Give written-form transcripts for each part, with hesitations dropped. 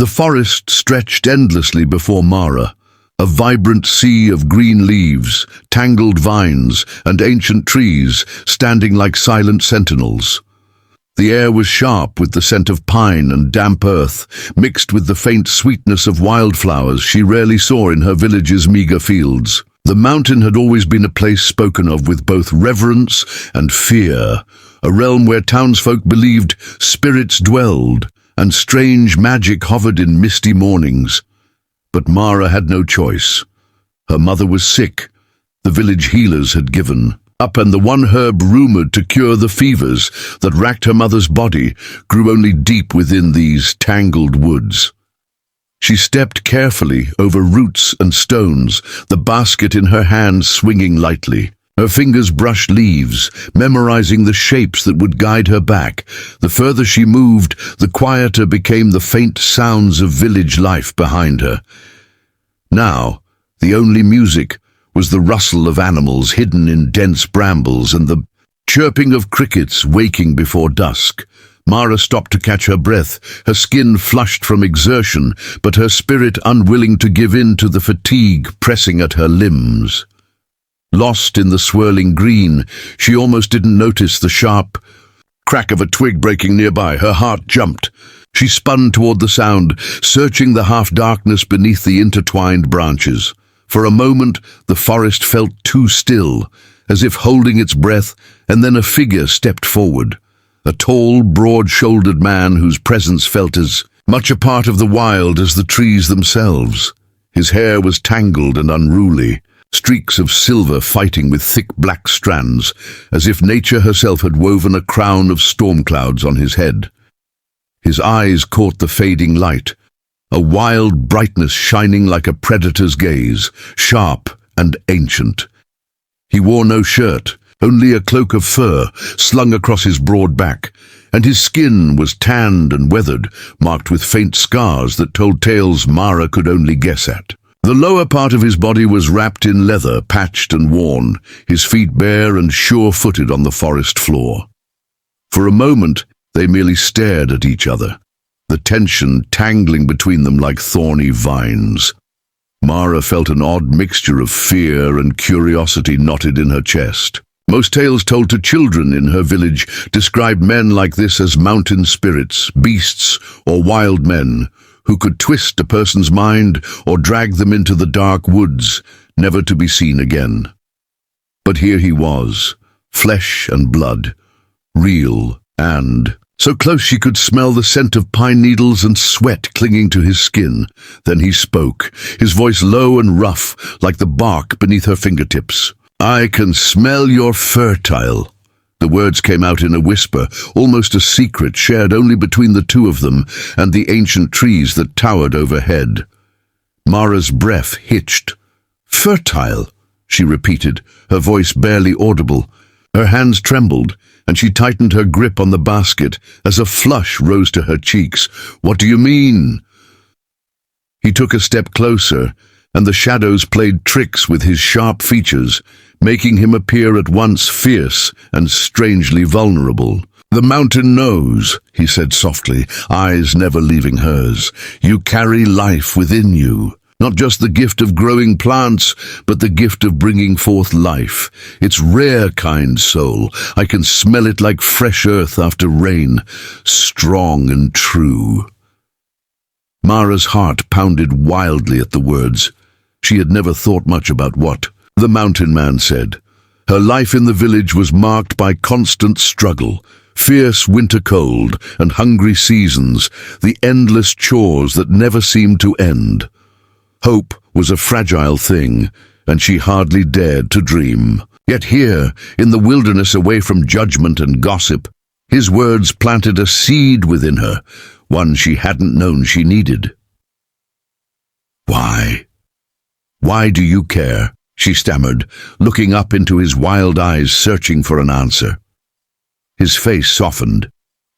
The forest stretched endlessly before Mara, a vibrant sea of green leaves, tangled vines, and ancient trees standing like silent sentinels. The air was sharp with the scent of pine and damp earth, mixed with the faint sweetness of wildflowers she rarely saw in her village's meager fields. The mountain had always been a place spoken of with both reverence and fear, a realm where townsfolk believed spirits dwelled, and strange magic hovered in misty mornings. But Mara had no choice. Her mother was sick. The village healers had given up, and the one herb rumored to cure the fevers that racked her mother's body grew only deep within these tangled woods. She stepped carefully over roots and stones, the basket in her hand swinging lightly. Her fingers brushed leaves, memorizing the shapes that would guide her back. The further she moved, the quieter became the faint sounds of village life behind her. Now, the only music was the rustle of animals hidden in dense brambles and the chirping of crickets waking before dusk. Mara stopped to catch her breath, her skin flushed from exertion, but her spirit unwilling to give in to the fatigue pressing at her limbs. Lost in the swirling green, she almost didn't notice the sharp crack of a twig breaking nearby. Her heart jumped. She spun toward the sound, searching the half-darkness beneath the intertwined branches. For a moment, the forest felt too still, as if holding its breath, and then a figure stepped forward. A tall, broad-shouldered man whose presence felt as much a part of the wild as the trees themselves. His hair was tangled and unruly, streaks of silver fighting with thick black strands, as if nature herself had woven a crown of storm clouds on his head. His eyes caught the fading light, a wild brightness shining like a predator's gaze, sharp and ancient. He wore no shirt, only a cloak of fur slung across his broad back, and his skin was tanned and weathered, marked with faint scars that told tales Mara could only guess at. The lower part of his body was wrapped in leather, patched and worn, his feet bare and sure-footed on the forest floor. For a moment, they merely stared at each other, the tension tangling between them like thorny vines. Mara felt an odd mixture of fear and curiosity knotted in her chest. Most tales told to children in her village described men like this as mountain spirits, beasts, or wild men, who could twist a person's mind or drag them into the dark woods, never to be seen again. But here he was, flesh and blood, real and so close she could smell the scent of pine needles and sweat clinging to his skin. Then he spoke, his voice low and rough, like the bark beneath her fingertips. "I can smell your fertile." The words came out in a whisper, almost a secret shared only between the two of them and the ancient trees that towered overhead. Mara's breath hitched. "Fertile," she repeated, her voice barely audible. Her hands trembled, and she tightened her grip on the basket as a flush rose to her cheeks. "What do you mean?" He took a step closer, and the shadows played tricks with his sharp features, making him appear at once fierce and strangely vulnerable. "The mountain knows," he said softly, eyes never leaving hers. "You carry life within you. Not just the gift of growing plants, but the gift of bringing forth life. It's rare kind soul. I can smell it like fresh earth after rain, strong and true." Mara's heart pounded wildly at the words. She had never thought much about what the mountain man said. Her life in the village was marked by constant struggle, fierce winter cold and hungry seasons, the endless chores that never seemed to end. Hope was a fragile thing, and she hardly dared to dream. Yet here, in the wilderness away from judgment and gossip, his words planted a seed within her, one she hadn't known she needed. "Why? Why do you care?" she stammered, looking up into his wild eyes, searching for an answer. His face softened,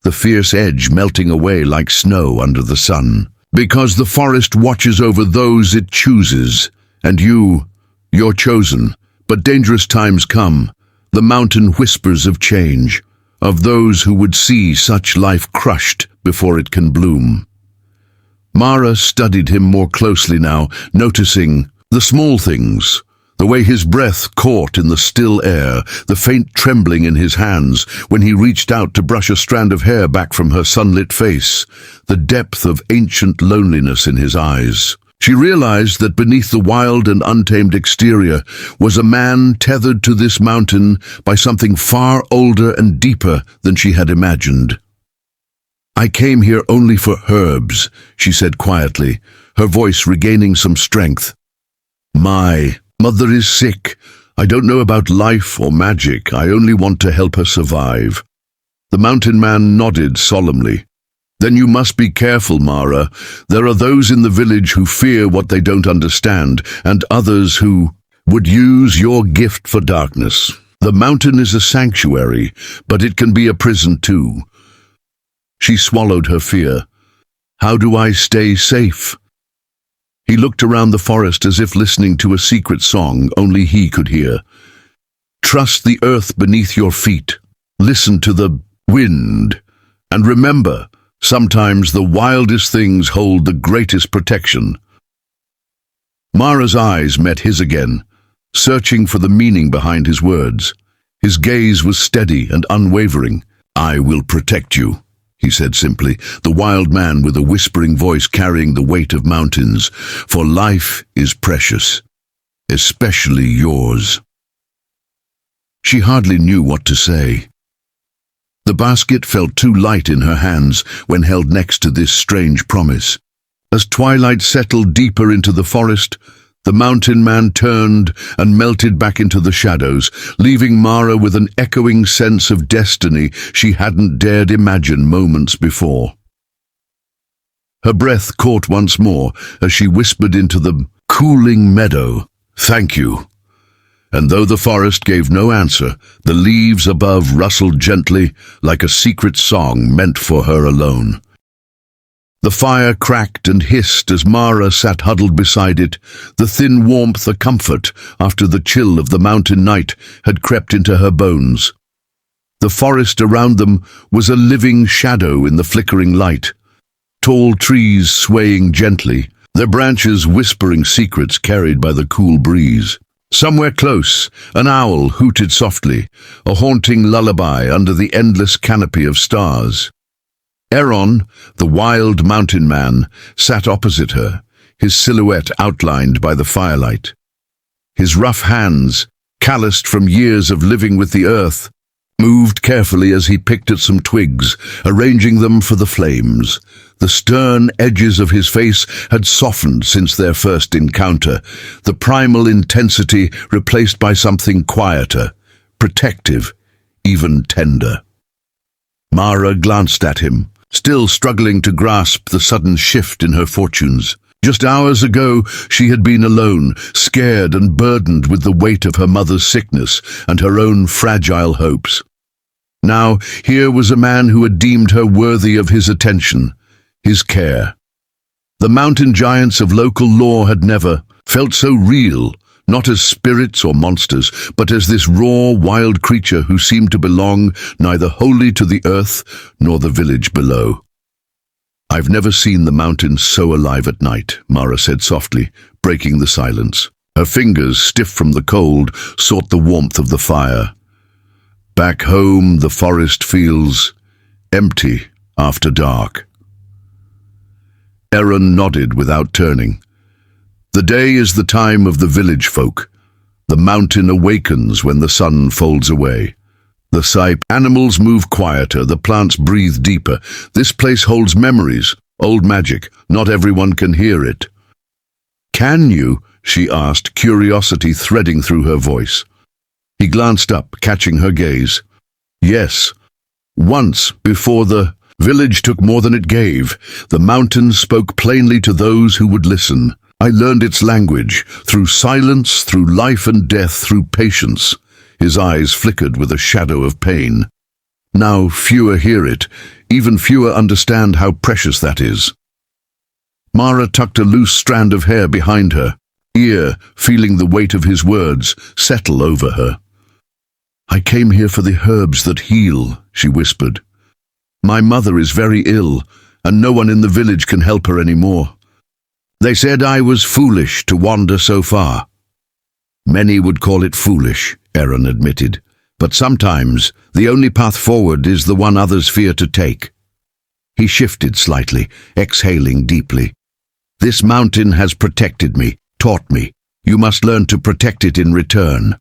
the fierce edge melting away like snow under the sun. "Because the forest watches over those it chooses, and you're chosen. But dangerous times come. The mountain whispers of change, of those who would see such life crushed before it can bloom." Mara studied him more closely now, noticing the small things, the way his breath caught in the still air, the faint trembling in his hands when he reached out to brush a strand of hair back from her sunlit face, the depth of ancient loneliness in his eyes. She realized that beneath the wild and untamed exterior was a man tethered to this mountain by something far older and deeper than she had imagined. "I came here only for herbs," she said quietly, her voice regaining some strength. "My mother is sick. I don't know about life or magic. I only want to help her survive." The mountain man nodded solemnly. "Then you must be careful, Mara. There are those in the village who fear what they don't understand, and others who would use your gift for darkness. The mountain is a sanctuary, but it can be a prison too." She swallowed her fear. "How do I stay safe?" He looked around the forest as if listening to a secret song only he could hear. "Trust the earth beneath your feet. Listen to the wind. And remember, sometimes the wildest things hold the greatest protection." Mara's eyes met his again, searching for the meaning behind his words. His gaze was steady and unwavering. "I will protect you," he said simply, the wild man with a whispering voice carrying the weight of mountains. "For life is precious, especially yours." She hardly knew what to say. The basket felt too light in her hands when held next to this strange promise. As twilight settled deeper into the forest, the mountain man turned and melted back into the shadows, leaving Mara with an echoing sense of destiny she hadn't dared imagine moments before. Her breath caught once more as she whispered into the cooling meadow, "Thank you." And though the forest gave no answer, the leaves above rustled gently like a secret song meant for her alone. The fire cracked and hissed as Mara sat huddled beside it, the thin warmth a comfort after the chill of the mountain night had crept into her bones. The forest around them was a living shadow in the flickering light, tall trees swaying gently, their branches whispering secrets carried by the cool breeze. Somewhere close, an owl hooted softly, a haunting lullaby under the endless canopy of stars. Aaron, the wild mountain man, sat opposite her, his silhouette outlined by the firelight. His rough hands, calloused from years of living with the earth, moved carefully as he picked at some twigs, arranging them for the flames. The stern edges of his face had softened since their first encounter, the primal intensity replaced by something quieter, protective, even tender. Mara glanced at him, still struggling to grasp the sudden shift in her fortunes. Just hours ago, she had been alone, scared and burdened with the weight of her mother's sickness and her own fragile hopes. Now, here was a man who had deemed her worthy of his attention, his care. The mountain giants of local lore had never felt so real, not as spirits or monsters, but as this raw, wild creature who seemed to belong neither wholly to the earth nor the village below. "I've never seen the mountains so alive at night," Mara said softly, breaking the silence. Her fingers, stiff from the cold, sought the warmth of the fire. "Back home, the forest feels empty after dark." Aaron nodded without turning. "The day is the time of the village folk. The mountain awakens when the sun folds away. The animals move quieter, the plants breathe deeper. This place holds memories, old magic. Not everyone can hear it." "Can you?" she asked, curiosity threading through her voice. He glanced up, catching her gaze. "Yes. Once, before the village took more than it gave, the mountain spoke plainly to those who would listen. I learned its language, through silence, through life and death, through patience." His eyes flickered with a shadow of pain. "Now fewer hear it, even fewer understand how precious that is." Mara tucked a loose strand of hair behind her, ear feeling the weight of his words settle over her. "I came here for the herbs that heal," she whispered. "My mother is very ill, and no one in the village can help her anymore. They said I was foolish to wander so far. Many would call it foolish, Aaron admitted, but sometimes the only path forward is the one others fear to take. He shifted slightly, exhaling deeply. This mountain has protected me, taught me. You must learn to protect it in return.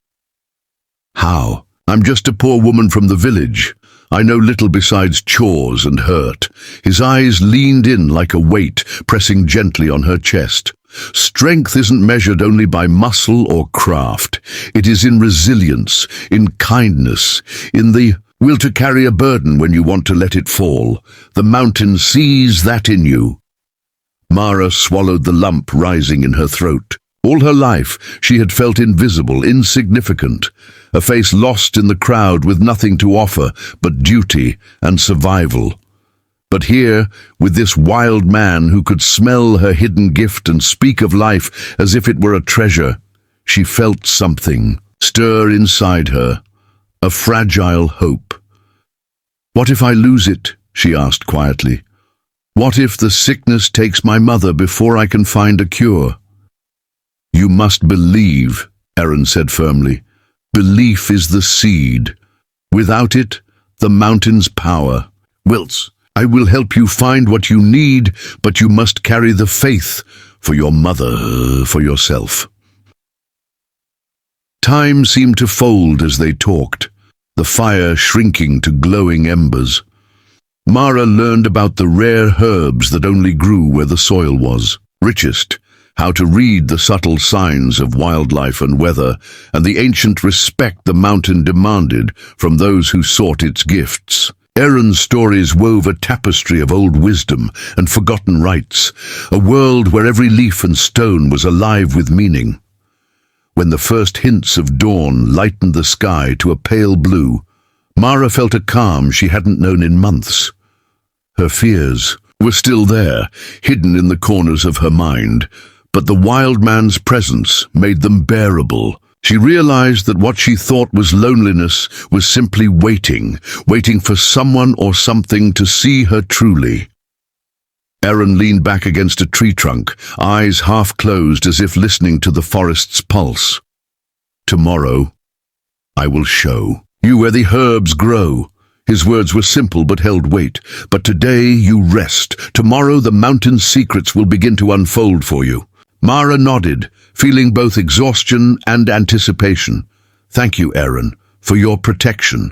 How? I'm just a poor woman from the village. I know little besides chores and hurt. His eyes leaned in like a weight, pressing gently on her chest. Strength isn't measured only by muscle or craft. It is in resilience, in kindness, in the will to carry a burden when you want to let it fall. The mountain sees that in you. Mara swallowed the lump rising in her throat. All her life, she had felt invisible, insignificant, a face lost in the crowd with nothing to offer but duty and survival. But here, with this wild man who could smell her hidden gift and speak of life as if it were a treasure, she felt something stir inside her, a fragile hope. "What if I lose it?" she asked quietly. "What if the sickness takes my mother before I can find a cure?" "You must believe," Aaron said firmly. "Belief is the seed. Without it, the mountain's power. Wilts, I will help you find what you need, but you must carry the faith for your mother, for yourself." Time seemed to fold as they talked, the fire shrinking to glowing embers. Mara learned about the rare herbs that only grew where the soil was richest, how to read the subtle signs of wildlife and weather, and the ancient respect the mountain demanded from those who sought its gifts. Aaron's stories wove a tapestry of old wisdom and forgotten rites, a world where every leaf and stone was alive with meaning. When the first hints of dawn lightened the sky to a pale blue, Mara felt a calm she hadn't known in months. Her fears were still there, hidden in the corners of her mind, but the wild man's presence made them bearable. She realized that what she thought was loneliness was simply waiting for someone or something to see her truly. Aaron leaned back against a tree trunk, eyes half closed as if listening to the forest's pulse. "Tomorrow, I will show you where the herbs grow." His words were simple but held weight. "But today you rest. Tomorrow the mountain's secrets will begin to unfold for you." Mara nodded, feeling both exhaustion and anticipation. "Thank you, Aaron, for your protection."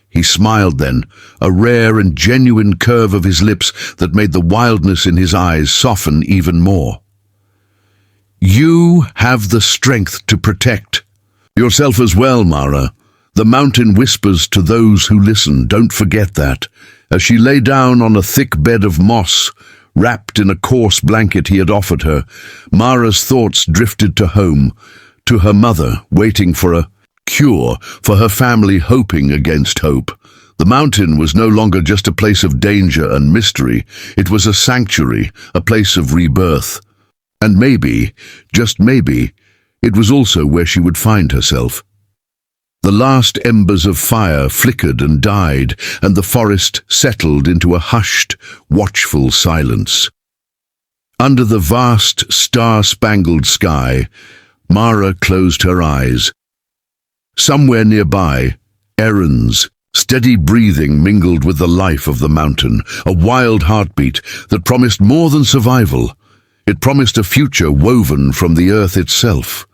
He smiled then, a rare and genuine curve of his lips that made the wildness in his eyes soften even more. "You have the strength to protect yourself as well, Mara. The mountain whispers to those who listen, don't forget that." As she lay down on a thick bed of moss, wrapped in a coarse blanket he had offered her, Mara's thoughts drifted to home, to her mother waiting for a cure, for her family hoping against hope. The mountain was no longer just a place of danger and mystery. It was a sanctuary, a place of rebirth. And maybe, just maybe, it was also where she would find herself. The last embers of fire flickered and died, and the forest settled into a hushed, watchful silence. Under the vast, star-spangled sky, Mara closed her eyes. Somewhere nearby, Aaron's steady breathing mingled with the life of the mountain, a wild heartbeat that promised more than survival. It promised a future woven from the earth itself.